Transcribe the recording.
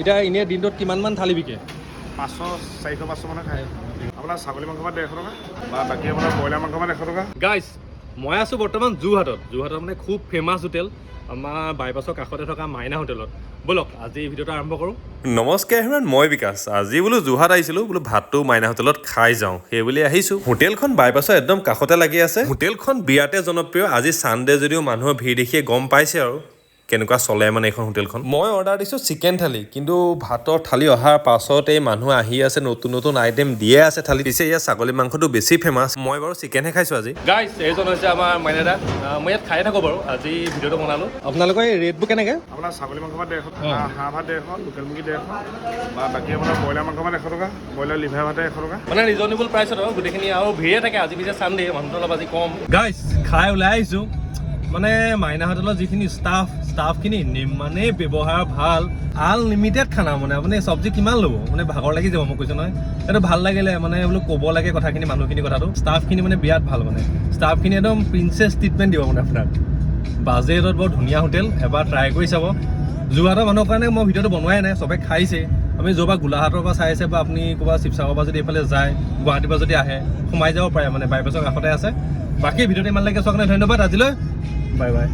এতিয়া এনে দিনটোত কিমানমান থালি বিকে 500-400-500 মানে খায় আপোনাৰ ছাগলী মাংস ভাত 150 টকা বা বাকী আপোনাৰ ব্ৰইলাৰ মাংস ভাত 100 টকা গাইজ মই আছোঁ বৰ্তমান যোৰহাটত মানে খুব ফেমাছ হোটেল আমাৰ বাইপাছৰ কাষতে থকা মাইনা হোটেলত ব'লক আজি এই ভিডিঅ'টো আৰম্ভ কৰোঁ নমস্কাৰ এভৰিৱান মই বিকাশ আজি বোলো যোৰহাট আহিছিলোঁ বোলো ভাতটো মাইনা হোটেলত খাই যাওঁ সেই বুলি আহিছোঁ হোটেলখন বাইপাছৰ একদম কাষতে লাগি আছে হোটেলখন বিৰাটে জনপ্ৰিয় আজি ছানডে যদিও মানুহৰ ভিৰ দেখিয়ে গম পাইছে আৰু কেনেকুৱা চলে মানে এইখন হোটেলখন মই অৰ্ডাৰ দিছোঁ চিকেন থালি কিন্তু ভাতৰ থালি অহাৰ পাছত এই মানুহ আহি আছে নতুন নতুন আইটেম দিয়ে আছে থালি দিছে ইয়াৰ ছাগলী মাংসটো বেছি ফেমাছ মই বাৰু চিকেনহে খাইছোঁ আজি গাইজ এইজন হৈছে আমাৰ মাইনাদা মই ইয়াত খাই থাকোঁ বাৰু আজি ভিডিঅ'টো বনালোঁ আপোনালোকৰ এই ৰেটবোৰ কেনেকৈ আপোনাৰ ছাগলী মাংস ভাত 150 টকা হাঁহ ভাত 150 লোকেল মুৰ্গী 150 বা বাকী আপোনাৰ ব্ৰইলাৰ মাংস ভাত 100 টকা ব্ৰইলাৰ লিভাৰ ভাত 100 টকা মানে ৰিজনেবল প্ৰাইচত আৰু গোটেইখিনি আৰু ভিৰে থাকে আজি পিছে চানডে মানুহটো অলপ আজি কম গাইজ খাই ওলাই আহিছোঁ মানে মাইনা হোটেলৰ যিখিনি ষ্টাফখিনি ইমানেই ব্যৱহাৰ ভাল আনলিমিটেড খানা মানে আপুনি চব্জি কিমান ল'ব মানে ভাগৰ লাগি যাব মই কৈছোঁ নহয় এইটো ভাল লাগিলে মানে বোলো ক'ব লাগে কথাখিনি মানুহখিনি কথাটো ষ্টাফখিনি মানে বিৰাট ভাল মানে ষ্টাফখিনি একদম প্ৰিন্সেছ ট্ৰিটমেণ্ট দিব মানে আপোনাক বাজেটত বৰ ধুনীয়া হোটেল এবাৰ ট্ৰাই কৰি চাব যোৰহাটৰ মানুহৰ কাৰণে মই ভিডিঅ'টো বনোৱাই নাই চবে খাইছে আমি য'ৰ পৰা গোলাঘাটৰ পৰা চাই আছে বা আপুনি ক'ৰবাত শিৱসাগৰৰ পৰা যদি এইফালে যায় গুৱাহাটীৰ পৰা যদি আহে সোমাই যাব পাৰে মানে বাইপাছৰ কাষতে আছে বাকী ভিডিঅ'টো ইমানলৈকে চোৱাৰ কাৰণে ধন্যবাদ আজিলৈ বাই বাই